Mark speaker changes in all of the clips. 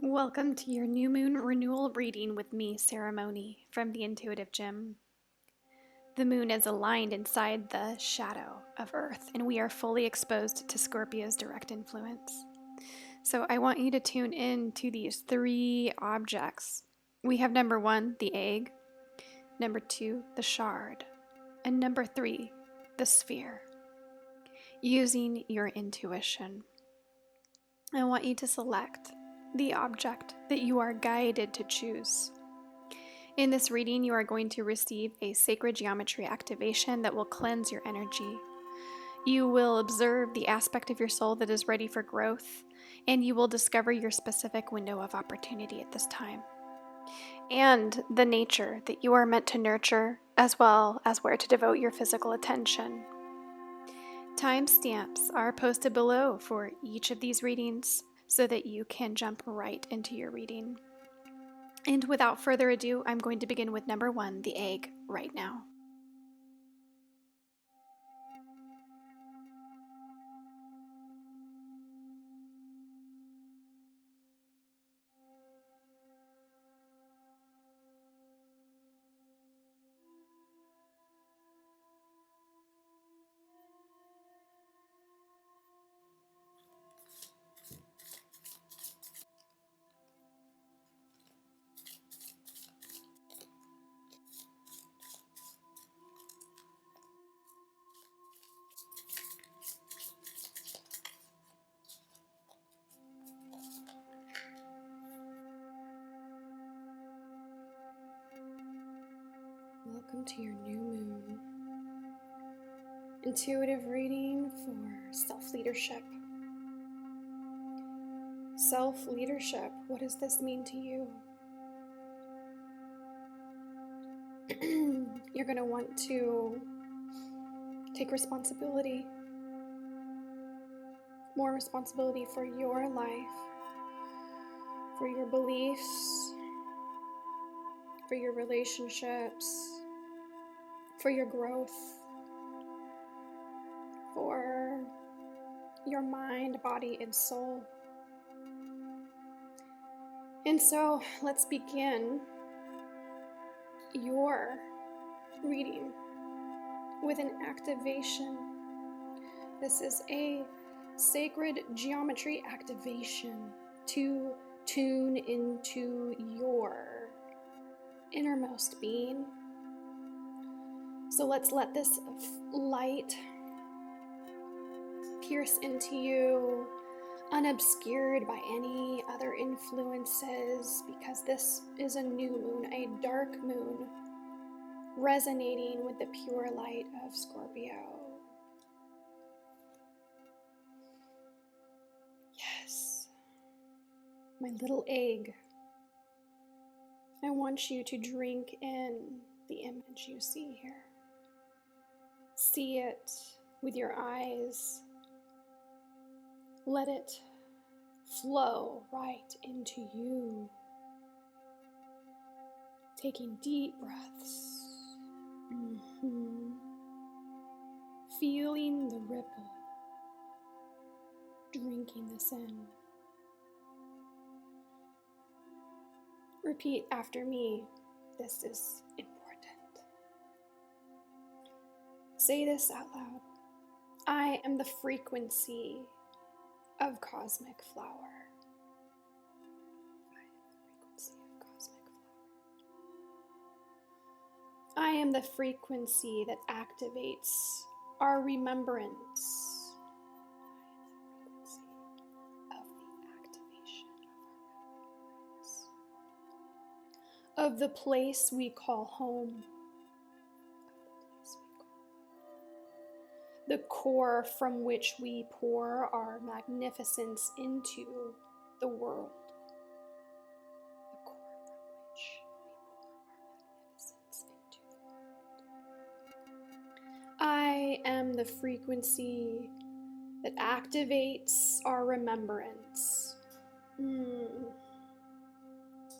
Speaker 1: Welcome to your new moon renewal reading with me, Sarahmony, from the Intuitive Gym. The moon is aligned inside the shadow of Earth, and we are fully exposed to Scorpio's direct influence. So I want you to tune in to these three objects. We have number 1, the egg, number 2, the shard, and number 3, the sphere. Using your intuition, I want you to select the object that you are guided to choose. In this reading, you are going to receive a sacred geometry activation that will cleanse your energy. You will observe the aspect of your soul that is ready for growth, and you will discover your specific window of opportunity at this time, and the nature that you are meant to nurture, as well as where to devote your physical attention. Timestamps are posted below for each of these readings, so that you can jump right into your reading. And without further ado, I'm going to begin with number 1, the egg, right now. Welcome to your new moon intuitive reading for self-leadership. Self-leadership, what does this mean to you? You're going to want to take responsibility, more responsibility for your life, for your beliefs, for your relationships, for your growth, for your mind, body, and soul. And so let's begin your reading with an activation. This is a sacred geometry activation to tune into your innermost being. So let's let this light pierce into you, unobscured by any other influences, because this is a new moon, a dark moon, resonating with the pure light of Scorpio. Yes, my little egg, I want you to drink in the image you see here. See it with your eyes. Let it flow right into you. Taking deep breaths. Feeling the ripple. Drinking this in. Repeat after me. This is important. Say this out loud. I am the frequency of cosmic flower. I am the frequency of cosmic flower. I am the frequency that activates our remembrance. I am the frequency of the activation of our remembrance. Of the place we call home. The core from which we pour our magnificence into the world. The core from which we pour our magnificence into the world. I am the frequency that activates our remembrance.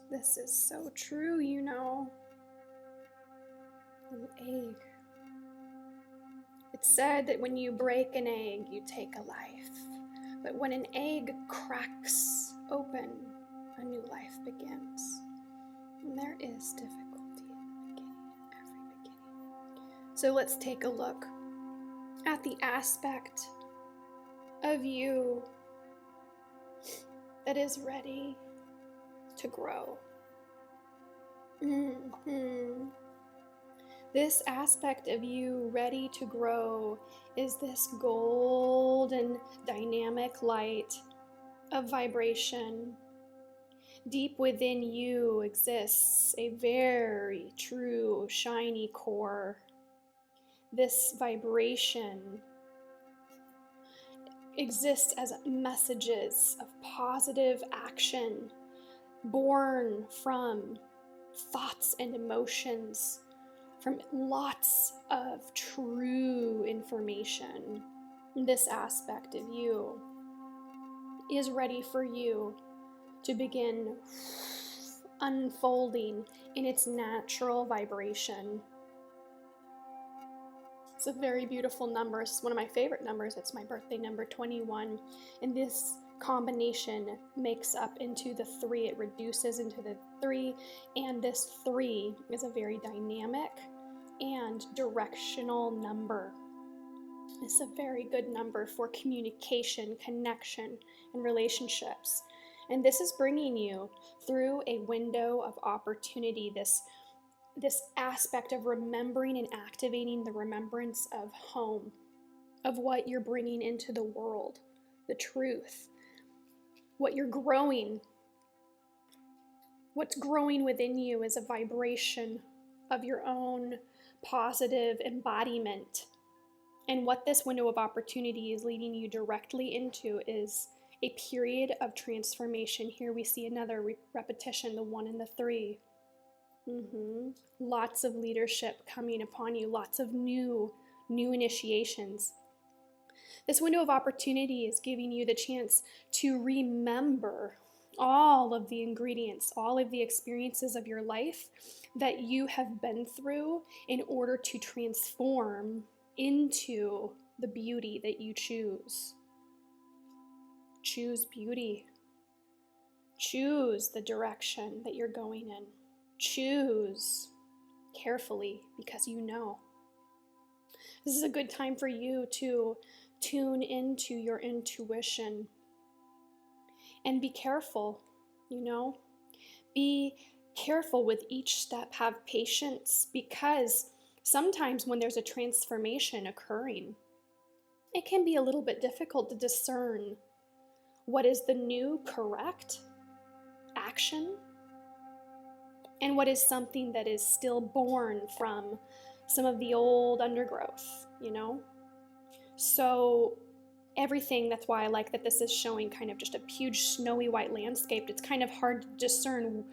Speaker 1: This is so true, you know. Little egg. It's said that when you break an egg, you take a life. But when an egg cracks open, a new life begins. And there is difficulty in the beginning, every beginning. So let's take a look at the aspect of you that is ready to grow. This aspect of you ready to grow is this golden dynamic light of vibration. Deep within you exists a very true, shiny core. This vibration exists as messages of positive action born from thoughts and emotions, from lots of true information. This aspect of you is ready for you to begin unfolding in its natural vibration. It's a very beautiful number. It's one of my favorite numbers. It's my birthday number, 21. And this combination makes up into the 3. It reduces into the 3. And this 3 is a very dynamic and directional number. It's a very good number for communication, connection, and relationships. And this is bringing you through a window of opportunity, this aspect of remembering and activating the remembrance of home, of what you're bringing into the world, the truth, what you're growing. What's growing within you is a vibration of your own positive embodiment. And what this window of opportunity is leading you directly into is a period of transformation. Here we see another repetition, the 1 and the 3. Lots of leadership coming upon you, lots of new initiations. This window of opportunity is giving you the chance to remember all of the ingredients, all of the experiences of your life that you have been through in order to transform into the beauty that you choose. Choose beauty. Choose the direction that you're going in. Choose carefully because you know. This is a good time for you to tune into your intuition and be careful, Be careful with each step. Have patience, because sometimes when there's a transformation occurring, it can be a little bit difficult to discern what is the new correct action and what is something that is still born from some of the old undergrowth, So everything, that's why I like that this is showing kind of just a huge snowy white landscape. It's kind of hard to discern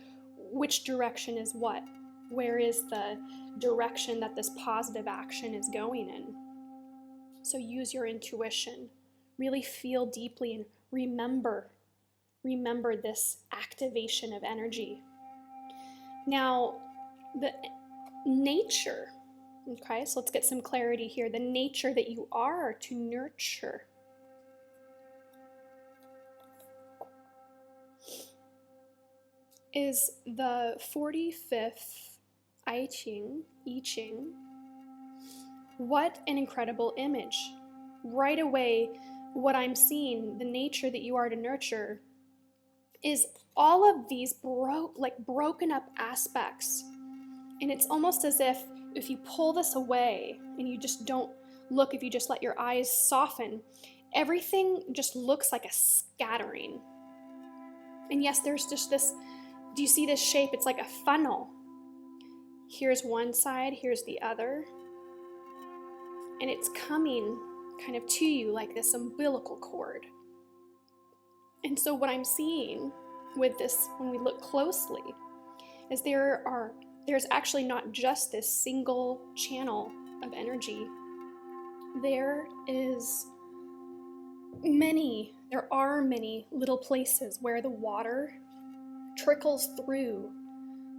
Speaker 1: which direction is what. Where is the direction that this positive action is going in? So use your intuition. Really feel deeply and remember this activation of energy. Now, the nature, okay, so let's get some clarity here. The nature that you are to nurture is the 45th I Ching. What an incredible image. Right away, what I'm seeing, the nature that you are to nurture, is all of these broken up aspects. And it's almost as if you pull this away and you just don't look, if you just let your eyes soften, everything just looks like a scattering. And yes, there's just this, do you see this shape? It's like a funnel. Here's one side, here's the other. And it's coming kind of to you like this umbilical cord. And so what I'm seeing with this, when we look closely, is there's actually not just this single channel of energy. There are many little places where the water trickles through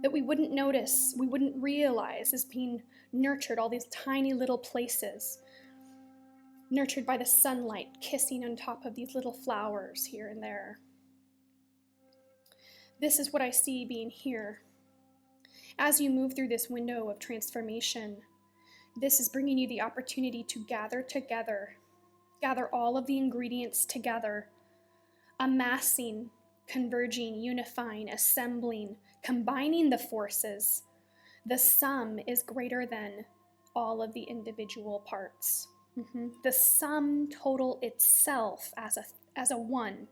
Speaker 1: that we wouldn't notice, we wouldn't realize is being nurtured, all these tiny little places, nurtured by the sunlight, kissing on top of these little flowers here and there. this is what I see being here. As you move through this window of transformation, this is bringing you the opportunity to gather together, gather all of the ingredients together, amassing, converging, unifying, assembling, combining the forces. The sum is greater than all of the individual parts. The sum total itself as a one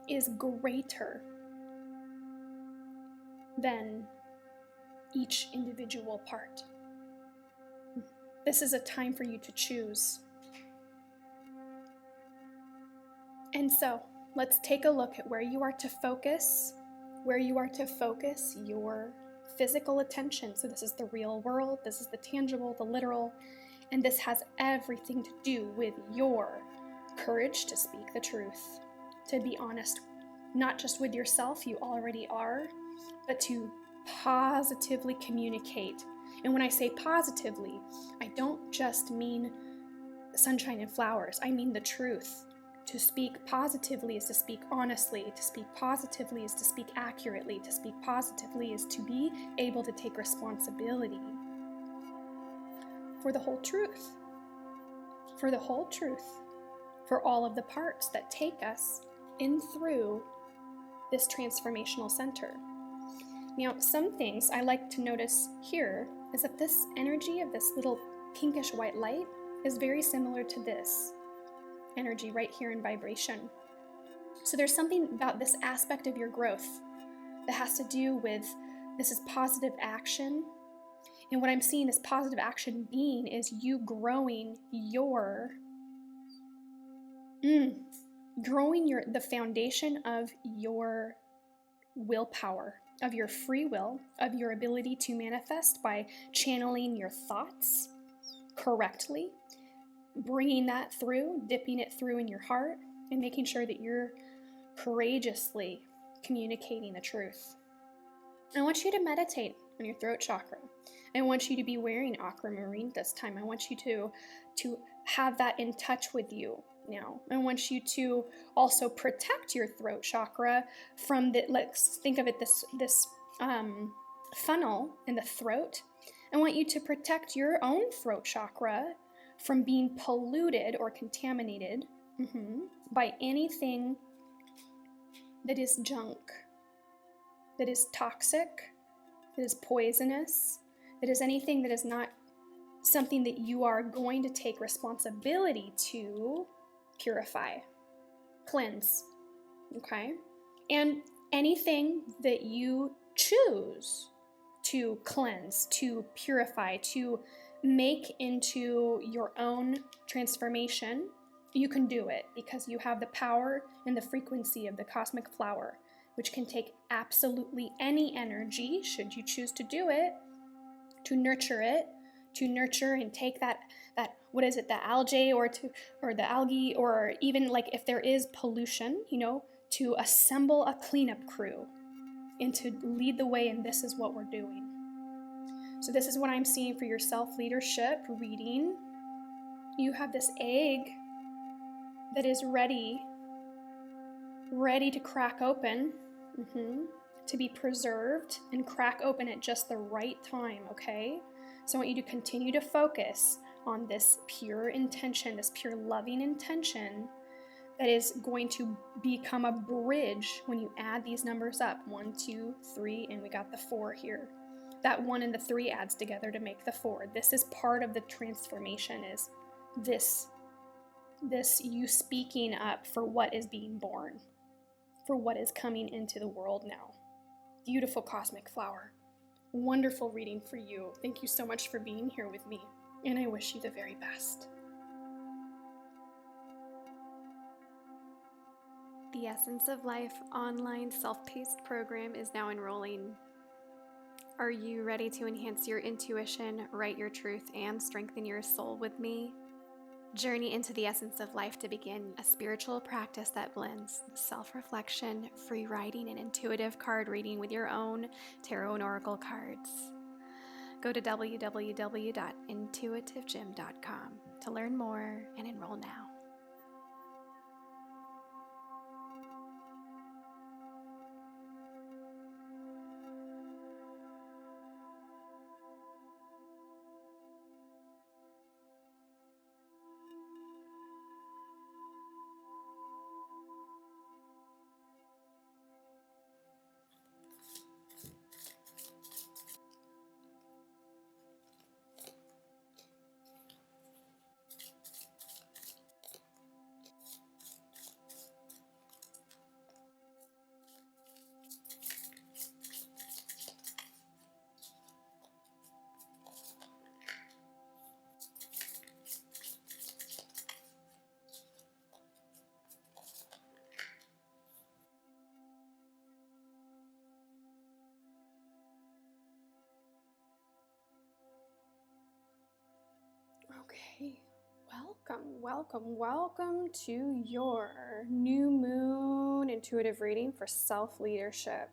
Speaker 1: is greater than each individual part. This is a time for you to choose. And so let's take a look at where you are to focus your physical attention. So this is the real world, this is the tangible, the literal, and this has everything to do with your courage to speak the truth, to be honest, not just with yourself, you already are, but to positively communicate. And when I say positively, I don't just mean sunshine and flowers, I mean the truth. To speak positively is to speak honestly. To speak positively is to speak accurately. To speak positively is to be able to take responsibility for the whole truth. For the whole truth. For all of the parts that take us in through this transformational center. Now, some things I like to notice here is that this energy of this little pinkish white light is very similar to this energy right here in vibration. So there's something about this aspect of your growth that has to do with, this is positive action. And what I'm seeing this positive action being is you growing the foundation of your willpower, of your free will, of your ability to manifest by channeling your thoughts correctly, bringing that through, dipping it through in your heart, and making sure that you're courageously communicating the truth. I want you to meditate on your throat chakra. I want you to be wearing aquamarine this time. I want you to have that in touch with you now. I want you to also protect your throat chakra from the, let's think of it, this funnel in the throat. I want you to protect your own throat chakra from being polluted or contaminated by anything that is junk, that is toxic, that is poisonous, that is anything that is not something that you are going to take responsibility to purify, cleanse, okay? And anything that you choose to cleanse, to purify, to make into your own transformation, you can do it because you have the power and the frequency of the cosmic flower, which can take absolutely any energy, should you choose to do it, to nurture and take that what is it, the algae or the algae, or even like if there is pollution, to assemble a cleanup crew and to lead the way, and this is what we're doing. So this is what I'm seeing for your self-leadership reading. You have this egg that is ready to crack open, to be preserved and crack open at just the right time, okay? So I want you to continue to focus on this pure intention, this pure loving intention that is going to become a bridge when you add these numbers up. 1, 2, 3, and we got the 4 here. That 1 and the 3 adds together to make the 4. This is part of the transformation, is this you speaking up for what is being born, for what is coming into the world now. Beautiful cosmic flower. Wonderful reading for you. Thank you so much for being here with me, and I wish you the very best.
Speaker 2: The Essence of Life online self-paced program is now enrolling. Are you ready to enhance your intuition, write your truth, and strengthen your soul with me? Journey into the essence of life to begin a spiritual practice that blends self-reflection, free writing, and intuitive card reading with your own tarot and oracle cards. Go to www.intuitivegym.com. to learn more and enroll now. Okay, welcome to your new moon intuitive reading for self-leadership.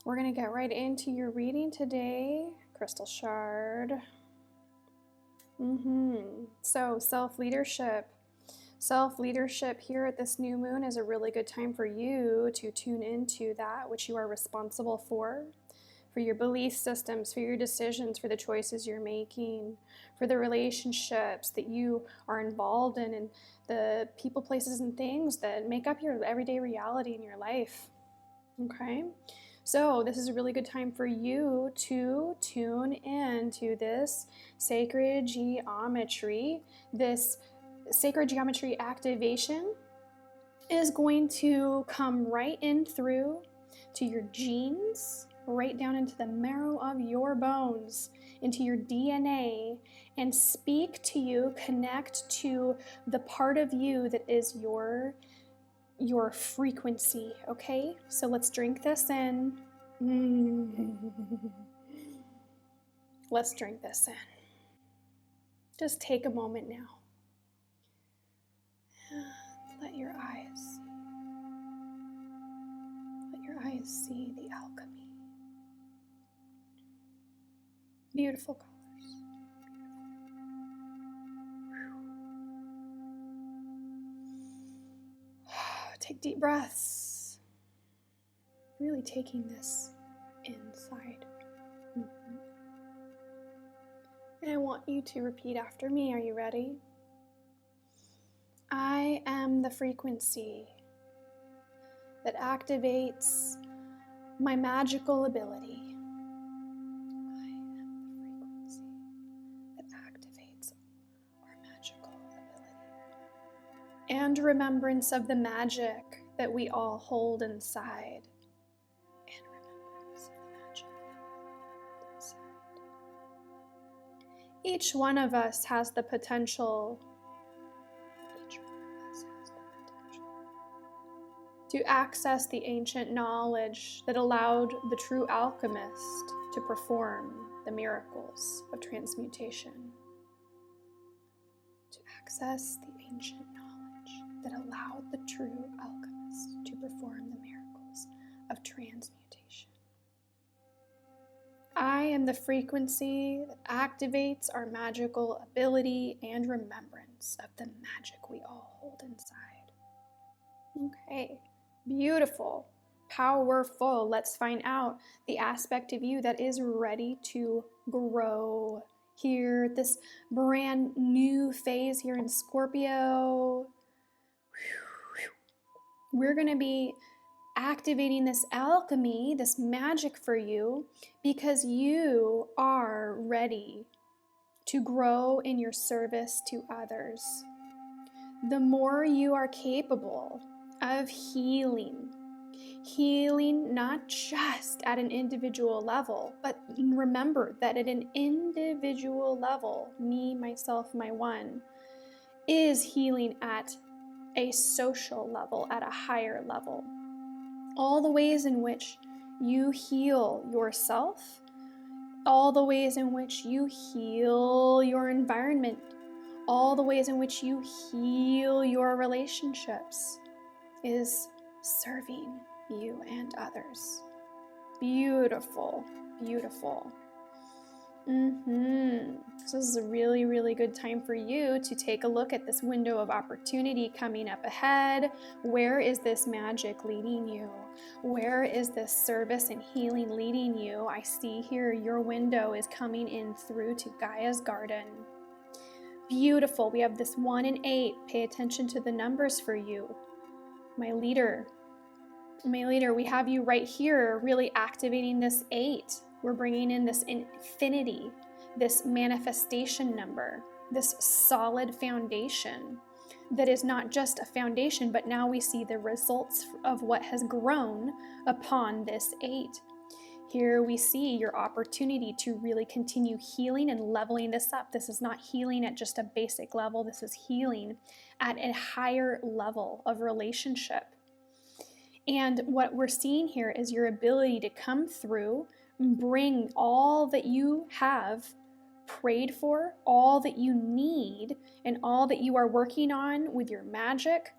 Speaker 2: We're going to get right into your reading today, Crystal Shard. So self-leadership here at this new moon is a really good time for you to tune into that which you are responsible for your belief systems, for your decisions, for the choices you're making, for the relationships that you are involved in, and the people, places, and things that make up your everyday reality in your life. Okay? So this is a really good time for you to tune in to this sacred geometry. This sacred geometry activation is going to come right in through to your genes, right down into the marrow of your bones, into your DNA, and speak to you, connect to the part of you that is your frequency, okay? So let's drink this in. Let's drink this in. Just take a moment now. Let your eyes see the alchemy. Beautiful colors. Take deep breaths. Really taking this inside. And I want you to repeat after me. Are you ready? I am the frequency that activates my magical ability. I am the frequency that activates our magical ability. And remembrance of the magic that we all hold inside. And remembrance of the magic inside. Each one of us has the potential to access the ancient knowledge that allowed the true alchemist to perform the miracles of transmutation. To access the ancient knowledge that allowed the true alchemist to perform the miracles of transmutation. I am the frequency that activates our magical ability and remembrance of the magic we all hold inside. Okay. Beautiful, powerful. Let's find out the aspect of you that is ready to grow here, this brand new phase here in Scorpio. We're going to be activating this alchemy, this magic for you, because you are ready to grow in your service to others. The more you are capable of healing not just at an individual level, but remember that at an individual level, me, myself, my one, is healing at a social level, at a higher level. All the ways in which you heal yourself, all the ways in which you heal your environment, all the ways in which you heal your relationships, is serving you and others. Beautiful, beautiful. So this is a really, really good time for you to take a look at this window of opportunity coming up ahead. Where is this magic leading you? Where is this service and healing leading you? I see here your window is coming in through to Gaia's garden. Beautiful. We have this 1 and 8. Pay attention to the numbers for you. My leader, we have you right here really activating this 8. We're bringing in this infinity, this manifestation number, this solid foundation that is not just a foundation, but now we see the results of what has grown upon this 8. Here we see your opportunity to really continue healing and leveling this up. This is not healing at just a basic level. This is healing at a higher level of relationship. And what we're seeing here is your ability to come through, bring all that you have
Speaker 1: prayed for, all that you need, and all that you are working on with your magic,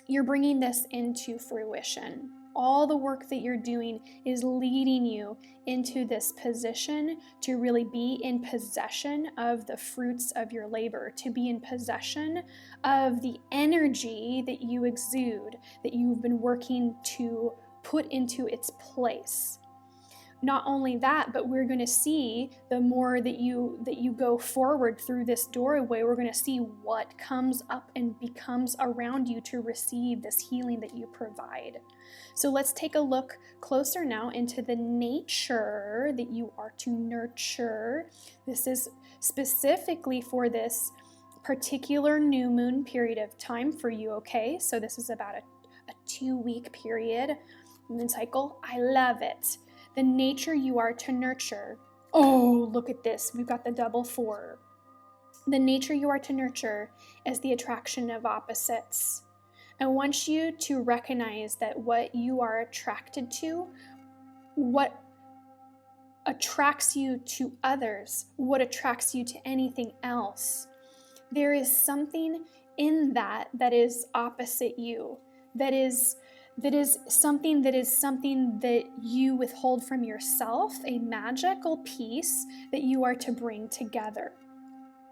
Speaker 1: you're bringing this into fruition. All the work that you're doing is leading you into this position to really be in possession of the fruits of your labor, to be in possession of the energy that you exude, that you've been working to put into its place. Not only that, but we're going to see the more that you go forward through this doorway, we're going to see what comes up and becomes around you to receive this healing that you provide. So let's take a look closer now into the nature that you are to nurture. This is specifically for this particular new moon period of time for you, okay? So this is about a 2-week period moon cycle. I love it. The nature you are to nurture. Oh, look at this. We've got the double 4. The nature you are to nurture is the attraction of opposites. I want you to recognize that what you are attracted to, what attracts you to others, what attracts you to anything else, there is something in that is opposite you, that is something that you withhold from yourself, a magical piece that you are to bring together.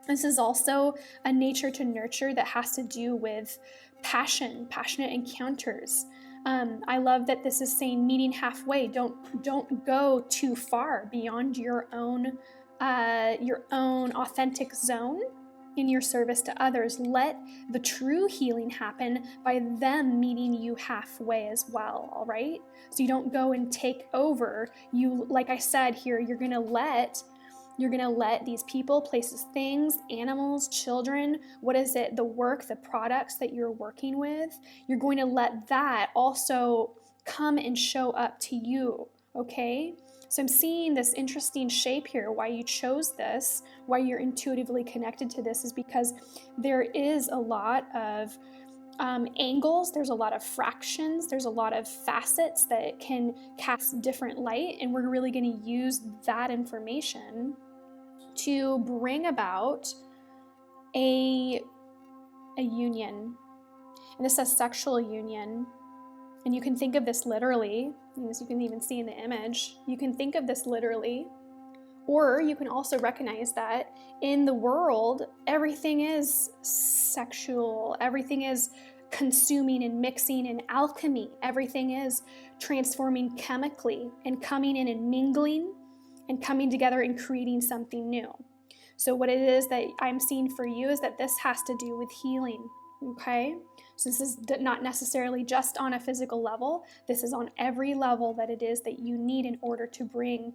Speaker 1: This is also a nature to nurture that has to do with passionate encounters. I love that this is saying meeting halfway. Don't go too far beyond your own authentic zone in your service to others. Let the true healing happen by them meeting you halfway as well, all right? So you don't go and take over. You, like I said here, you're gonna let these people, places, things, animals, children, what is it, the work, the products that you're working with, you're going to let that also come and show up to you, okay? So I'm seeing this interesting shape here. Why you chose this, why you're intuitively connected to this, is because there is a lot of angles, there's a lot of fractions, there's a lot of facets that can cast different light, and we're really going to use that information to bring about a union. And this says sexual union. And you can think of this literally, as you can even see in the image. You can think of this literally, or you can also recognize that in the world, everything is sexual, everything is consuming and mixing and alchemy, everything is transforming chemically and coming in and mingling and coming together and creating something new. So what it is that I'm seeing for you is that this has to do with healing, okay? So this is not necessarily just on a physical level. This is on every level that it is that you need in order to bring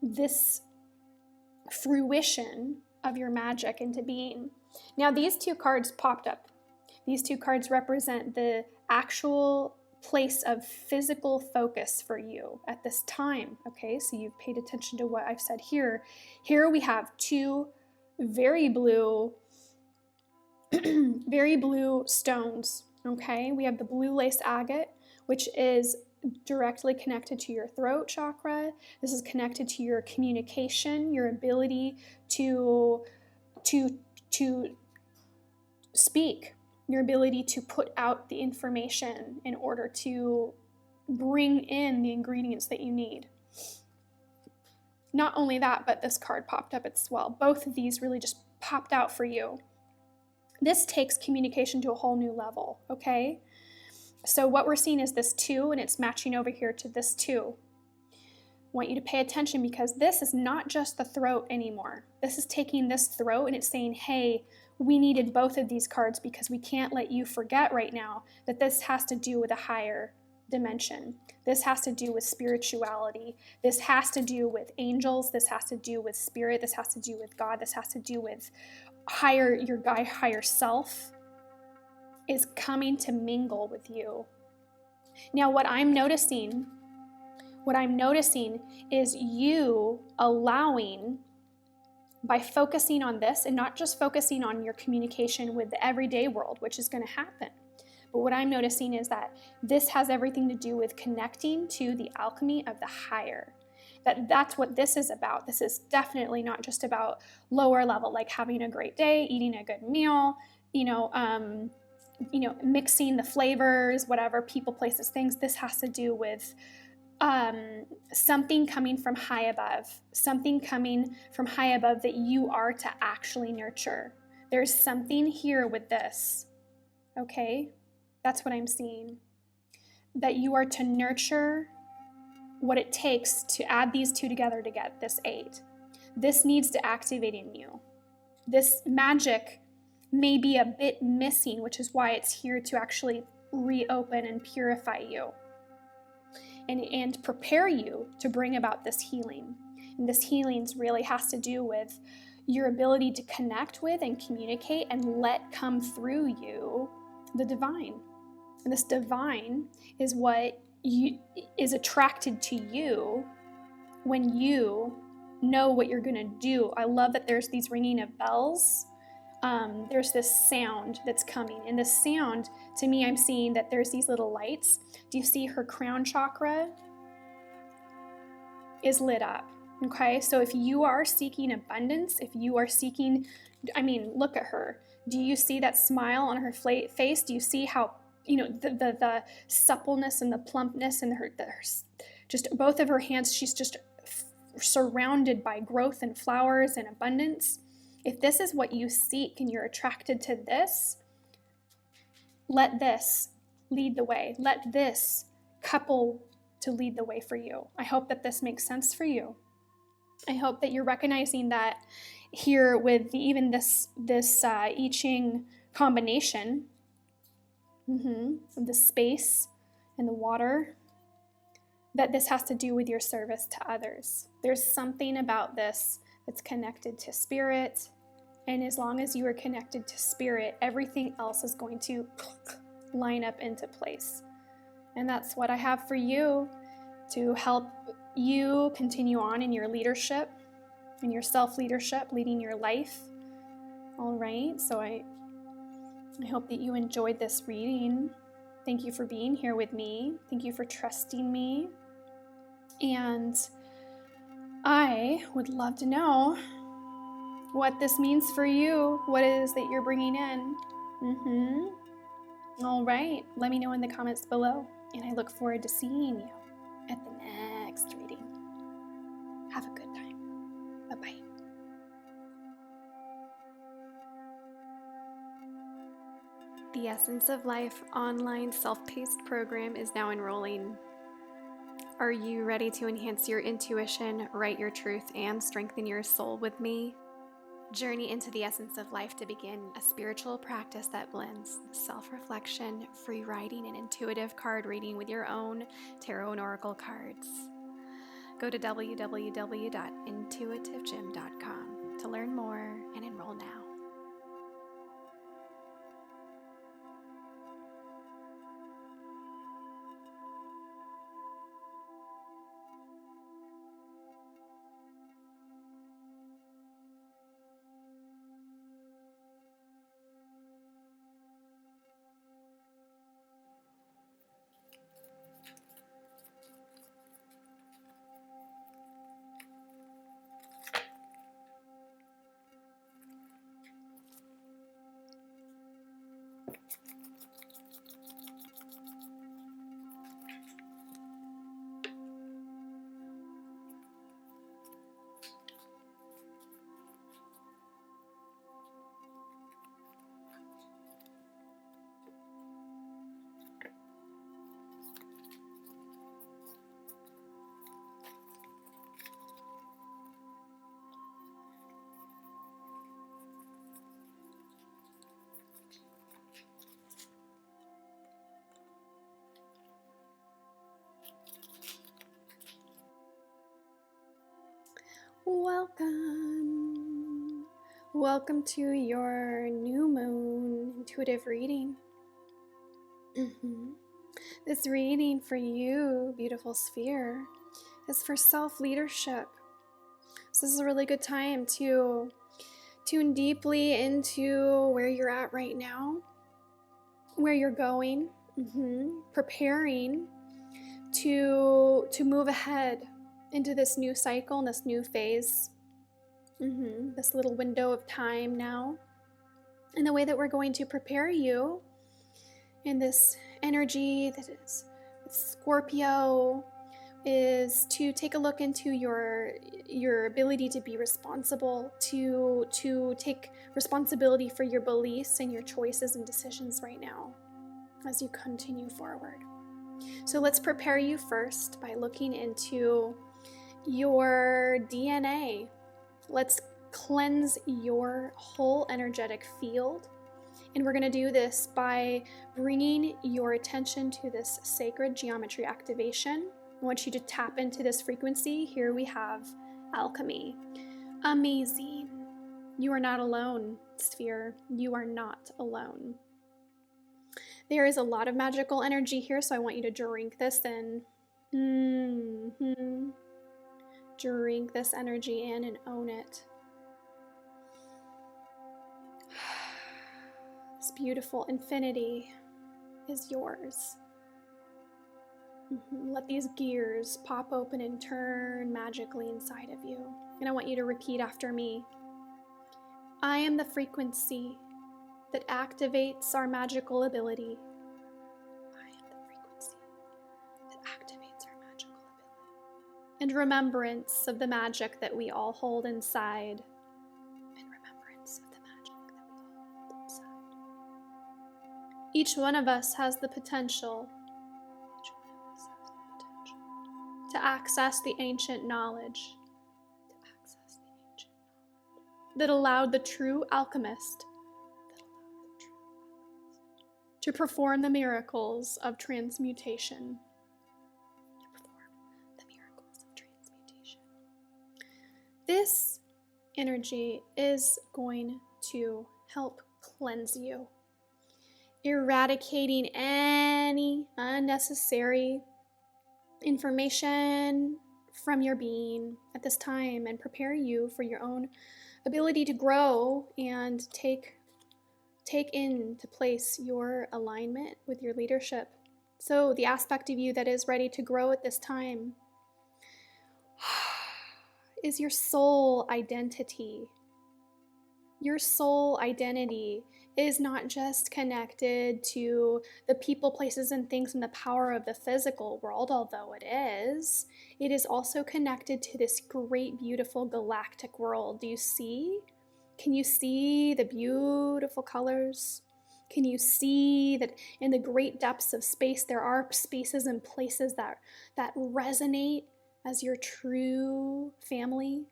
Speaker 1: this fruition of your magic into being. Now, these 2 cards popped up. These 2 cards represent the actual place of physical focus for you at this time, okay? So you've paid attention to what I've said here. Here we have 2 very blue stones, okay? We have the blue lace agate, which is directly connected to your throat chakra. This is connected to your communication, your ability to speak, your ability to put out the information in order to bring in the ingredients that you need. Not only that, but this card popped up as well. Both of these really just popped out for you. This takes communication to a whole new level, okay? So what we're seeing is this 2, and it's matching over here to this 2. I want you to pay attention, because this is not just the throat anymore. This is taking this throat and it's saying, hey, we needed both of these cards because we can't let you forget right now that this has to do with a higher dimension. This has to do with spirituality. This has to do with angels. This has to do with spirit. This has to do with God. This has to do with your higher self is coming to mingle with you. Now, what I'm noticing is you allowing, by focusing on this and not just focusing on your communication with the everyday world, which is going to happen. But what I'm noticing is that this has everything to do with connecting to the alchemy of the higher. That's what this is about. This is definitely not just about lower level, like having a great day, eating a good meal, mixing the flavors, whatever, people, places, things. This has to do with something coming from high above, that you are to actually nurture. There's something here with this, okay? That's what I'm seeing. That you are to nurture what it takes to add these two together to get this 8. This needs to activate in you. This magic may be a bit missing, which is why it's here to actually reopen and purify you and prepare you to bring about this healing. And this healing really has to do with your ability to connect with and communicate and let come through you the divine. And this divine is what is attracted to you when you know what you're going to do. I love that there's these ringing of bells. There's this sound that's coming. And this sound, to me, I'm seeing that there's these little lights. Do you see her crown chakra is lit up? Okay, so if you are seeking abundance, if you are seeking, look at her. Do you see that smile on her face? Do you see how, the suppleness and the plumpness and her just both of her hands, she's just surrounded by growth and flowers and abundance. If this is what you seek and you're attracted to this, let this lead the way. Let this couple to lead the way for you. I hope that this makes sense for you. I hope that you're recognizing that here with even this I Ching combination of the space and the water, that this has to do with your service to others. There's something about this that's connected to spirit, and as long as you are connected to spirit, everything else is going to line up into place. And that's what I have for you, to help you continue on in your leadership, in your self-leadership, leading your life. All right, so I hope that you enjoyed this reading. Thank you for being here with me. Thank you for trusting me. And I would love to know what this means for you, what it is that you're bringing in. All right, let me know in the comments below, and I look forward to seeing you at the next reading. Have a good time. Bye-bye.
Speaker 2: The Essence of Life online self-paced program is now enrolling. Are you ready to enhance your intuition, write your truth, and strengthen your soul with me? Journey into the essence of life to begin a spiritual practice that blends self-reflection, free writing, and intuitive card reading with your own tarot and oracle cards. Go to www.intuitivegym.com to learn more and enroll now. Welcome to your new moon intuitive reading. This reading for you, beautiful sphere, is for self-leadership. So this is a really good time to tune deeply into where you're at right now, where you're going, preparing to move ahead,
Speaker 1: into this new cycle and this new phase, this little window of time now. And the way that we're going to prepare you in this energy that is Scorpio is to take a look into your ability to be responsible, to take responsibility for your beliefs and your choices and decisions right now as you continue forward. So let's prepare you first by looking into your DNA. Let's cleanse your whole energetic field. And we're going to do this by bringing your attention to this sacred geometry activation. I want you to tap into this frequency. Here we have alchemy. Amazing. You are not alone, sphere. You are not alone. There is a lot of magical energy here, so I want you to drink this in. Drink this energy in and own it. This beautiful infinity is yours. Let these gears pop open and turn magically inside of you. And I want you to repeat after me. I am the frequency that activates our magical ability. I am the frequency that activates our magical ability. And remembrance of the magic that we all hold inside. Each one of us has the potential to access the ancient knowledge that allowed the true alchemist to perform the miracles of transmutation. This energy is going to help cleanse you, eradicating any unnecessary information from your being at this time and prepare you for your own ability to grow and take into place your alignment with your leadership. So the aspect of you that is ready to grow at this time is your soul identity. Your soul identity is not just connected to the people, places, and things in the power of the physical world, although it is also connected to this great, beautiful galactic world. Do you see? Can you see the beautiful colors? Can you see that in the great depths of space, there are spaces and places that resonate as your true family?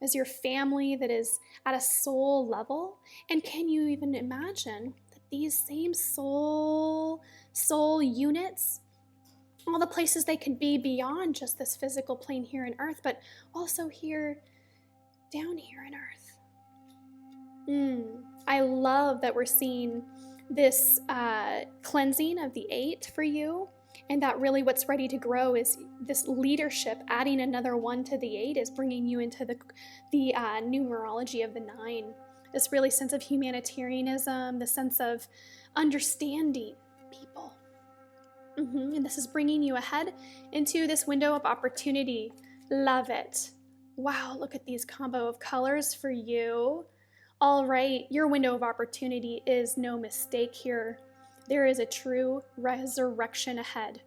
Speaker 1: As your family that is at a soul level? And can you even imagine that these same soul units, all the places they can be beyond just this physical plane here in Earth, but also here, down here in Earth? I love that we're seeing this cleansing of the 8 for you. And that really what's ready to grow is this leadership. Adding another 1 to the 8 is bringing you into the numerology of the 9. This really sense of humanitarianism, the sense of understanding people. And this is bringing you ahead into this window of opportunity. Love it. Wow, look at these combo of colors for you. All right, your window of opportunity is no mistake here. There is a true resurrection ahead.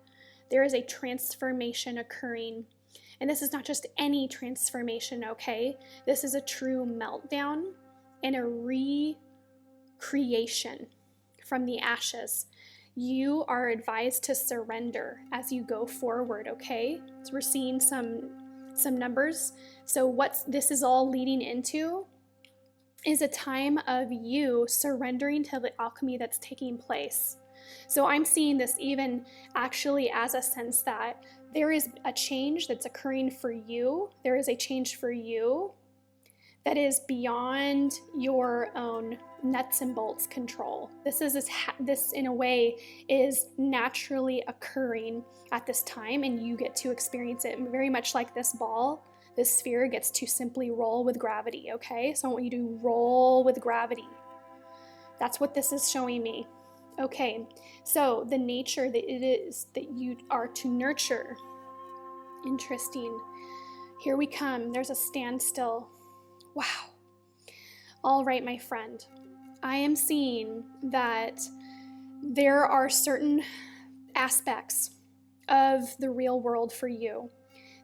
Speaker 1: There is a transformation occurring. And this is not just any transformation, okay? This is a true meltdown and a recreation from the ashes. You are advised to surrender as you go forward, okay? So we're seeing some numbers. So what this is all leading into is a time of you surrendering to the alchemy that's taking place. So I'm seeing this even actually as a sense that there is a change that's occurring for you. There is a change for you that is beyond your own nuts and bolts control. This in a way is naturally occurring at this time, and you get to experience it very much like this ball. This sphere gets to simply roll with gravity, okay? So I want you to roll with gravity. That's what this is showing me. Okay, so the nature that it is that you are to nurture. Interesting. Here we come. There's a standstill. Wow. All right, my friend. I am seeing that there are certain aspects of the real world for you.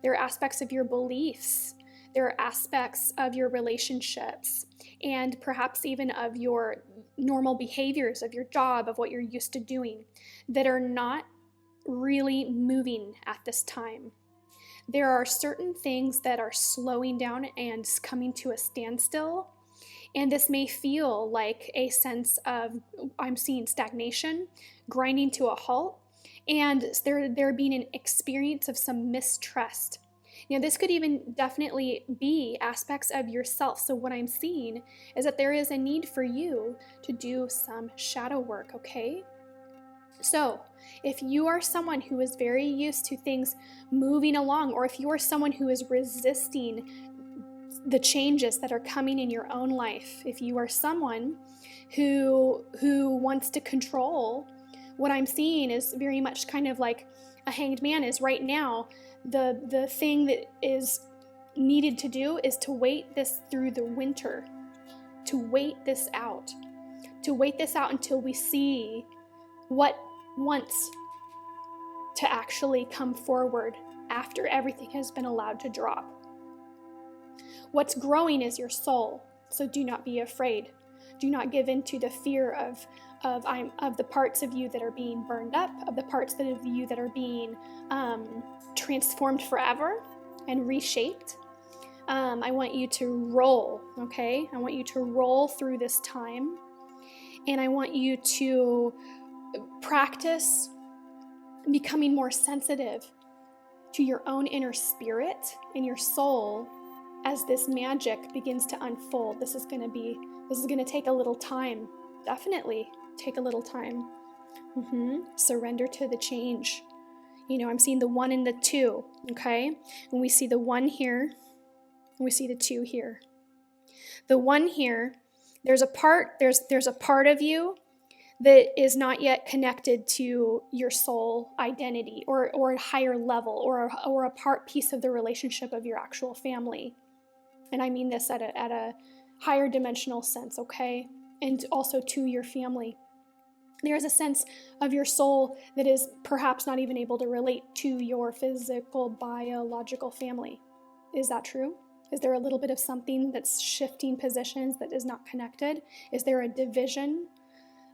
Speaker 1: There are aspects of your beliefs. There are aspects of your relationships, and perhaps even of your normal behaviors, of your job, of what you're used to doing, that are not really moving at this time. There are certain things that are slowing down and coming to a standstill. And this may feel like a sense of, I'm seeing stagnation, grinding to a halt, and there being an experience of some mistrust. Now, this could even definitely be aspects of yourself. So what I'm seeing is that there is a need for you to do some shadow work, okay? So if you are someone who is very used to things moving along, or if you are someone who is resisting the changes that are coming in your own life, if you are someone who wants to control, what I'm seeing is very much kind of like a hanged man is right now. The thing that is needed to do is to wait this through the winter, to wait this out until we see what wants to actually come forward after everything has been allowed to drop. What's growing is your soul, so do not be afraid. Do not give in to the fear of the parts of you that are being burned up, of the parts of you that are being transformed forever and reshaped. I want you to roll, okay? I want you to roll through this time, and I want you to practice becoming more sensitive to your own inner spirit and your soul as this magic begins to unfold. This is going to take a little time. Definitely take a little time. Surrender to the change. I'm seeing the 1 and the 2, okay? When we see the 1 here, and we see the 2 here. The 1 here, there's a part of you that is not yet connected to your soul identity or a higher level or a piece of the relationship of your actual family. And I mean this at a higher dimensional sense, okay? And also to your family. There is a sense of your soul that is perhaps not even able to relate to your physical, biological family. Is that true? Is there a little bit of something that's shifting positions that is not connected? Is there a division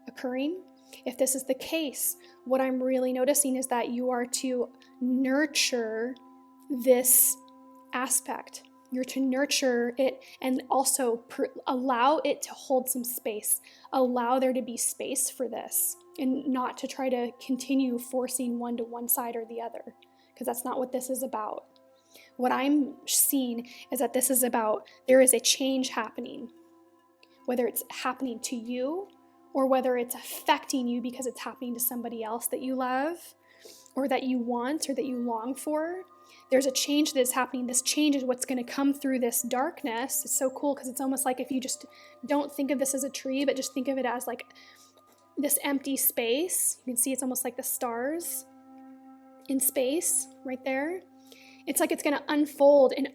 Speaker 1: occurring? If this is the case, what I'm really noticing is that you are to nurture this aspect. You're to nurture it and also allow it to hold some space. Allow there to be space for this and not to try to continue forcing one to one side or the other, because that's not what this is about. What I'm seeing is that this is about, there is a change happening, whether it's happening to you or whether it's affecting you because it's happening to somebody else that you love or that you want or that you long for. There's a change that is happening. This change is what's going to come through this darkness. It's so cool because it's almost like if you just don't think of this as a tree, but just think of it as like this empty space. You can see it's almost like the stars in space right there. It's like it's going to unfold and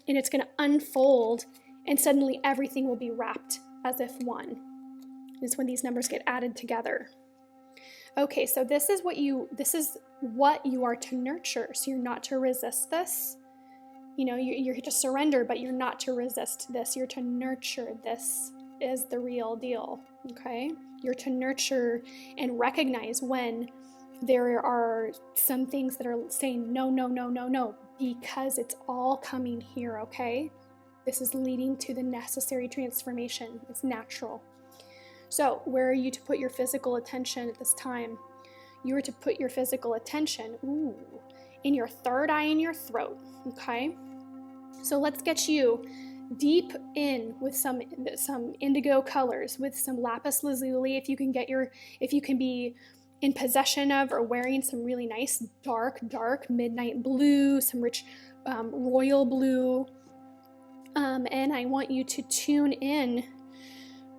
Speaker 1: it's going to unfold, and suddenly everything will be wrapped as if one. It's when these numbers get added together. Okay, so this is what you are to nurture. So you're not to resist this. You're to surrender, but you're not to resist this. You're to nurture. This is the real deal, okay? You're to nurture and recognize when there are some things that are saying no, no, no, no, no, because it's all coming here, okay? This is leading to the necessary transformation. It's natural. So where are you to put your physical attention at this time? You are to put your physical attention, in your third eye in your throat, okay? So let's get you deep in with some indigo colors, with some lapis lazuli. If you can be in possession of or wearing some really nice dark midnight blue, some rich royal blue, and I want you to tune in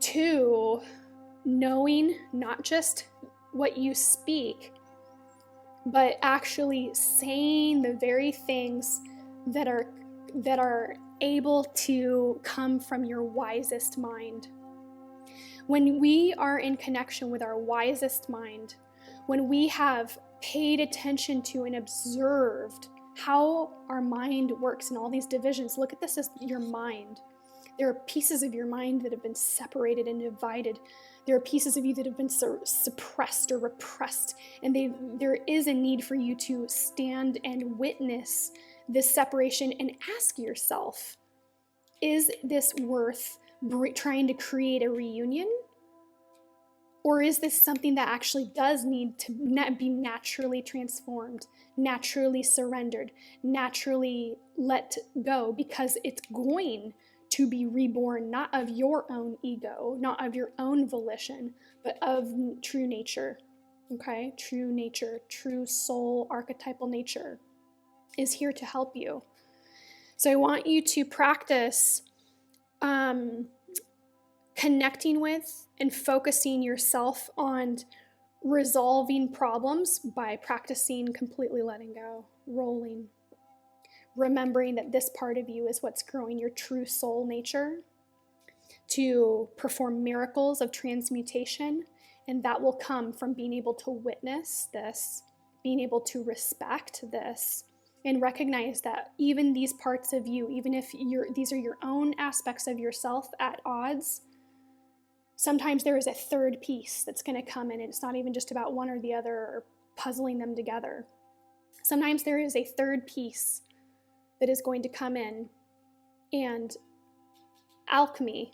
Speaker 1: to knowing not just what you speak, but actually saying the very things that are that are able to come from your wisest mind. When we are in connection with our wisest mind, when we have paid attention to and observed how our mind works in all these divisions, look at this as your mind. There are pieces of your mind that have been separated and divided. There are pieces of you that have been suppressed or repressed, and there is a need for you to stand and witness this separation and ask yourself, is this worth trying to create a reunion? Or is this something that actually does need to be naturally transformed, naturally surrendered, naturally let go, because it's going to be reborn, not of your own ego, not of your own volition, but of true nature, okay? True nature, true soul, archetypal nature is here to help you. So I want you to practice connecting with and focusing yourself on resolving problems by practicing completely letting go, rolling, remembering that this part of you is what's growing your true soul nature to perform miracles of transmutation, and that will come from being able to witness this, being able to respect this, and recognize that even these parts of you, even if these are your own aspects of yourself at odds, sometimes there is a third piece that's going to come in, and it's not even just about one or the other or puzzling them together. Sometimes there is a third piece that is going to come in, and alchemy,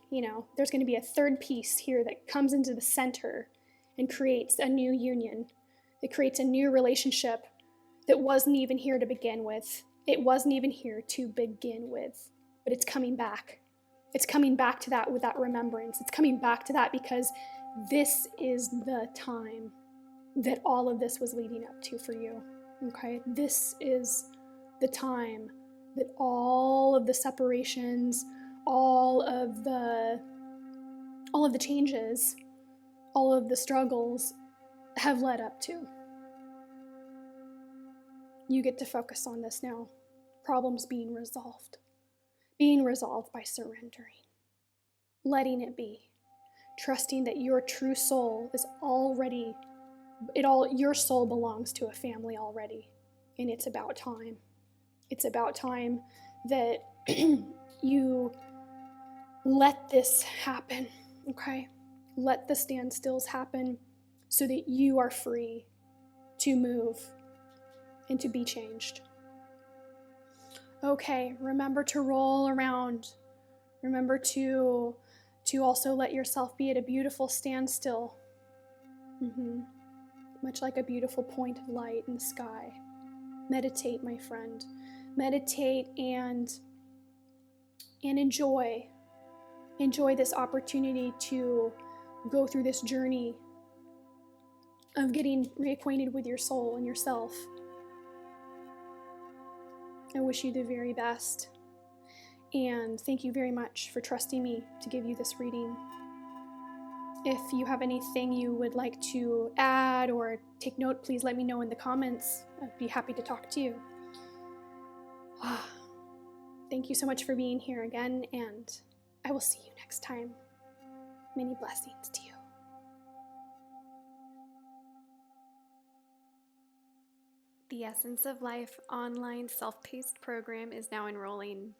Speaker 1: there's going to be a third piece here that comes into the center and creates a new union, that creates a new relationship that wasn't even here to begin with. It wasn't even here to begin with, but it's coming back. It's coming back to that with that remembrance. It's coming back to that because this is the time that all of this was leading up to for you, okay? This is the time that all of the separations, all of the changes, all of the struggles have led up to. You get to focus on this now. Problems being resolved by surrendering, letting it be, trusting that your true soul is already, your soul belongs to a family already, and it's about time. It's about time that you let this happen, okay? Let the standstills happen so that you are free to move and to be changed. Okay, remember to roll around. Remember to also let yourself be at a beautiful standstill. Much like a beautiful point of light in the sky. Meditate, my friend. Meditate and enjoy this opportunity to go through this journey of getting reacquainted with your soul and yourself. I wish you the very best, and thank you very much for trusting me to give you this reading. If you have anything you would like to add or take note, please let me know in the comments. I'd be happy to talk to you. Thank you so much for being here again, and I will see you next time. Many blessings to you.
Speaker 2: The Essence of Life online self-paced program is now enrolling.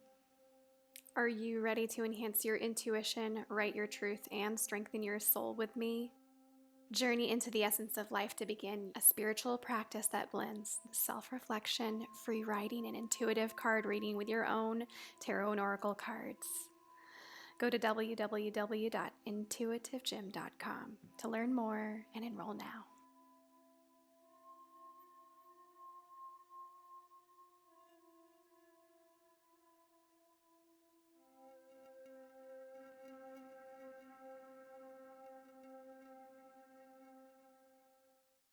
Speaker 2: Are you ready to enhance your intuition, write your truth, and strengthen your soul with me? Journey into the essence of life to begin a spiritual practice that blends self-reflection, free writing, and intuitive card reading with your own tarot and oracle cards. Go to www.intuitivegym.com to learn more and enroll now.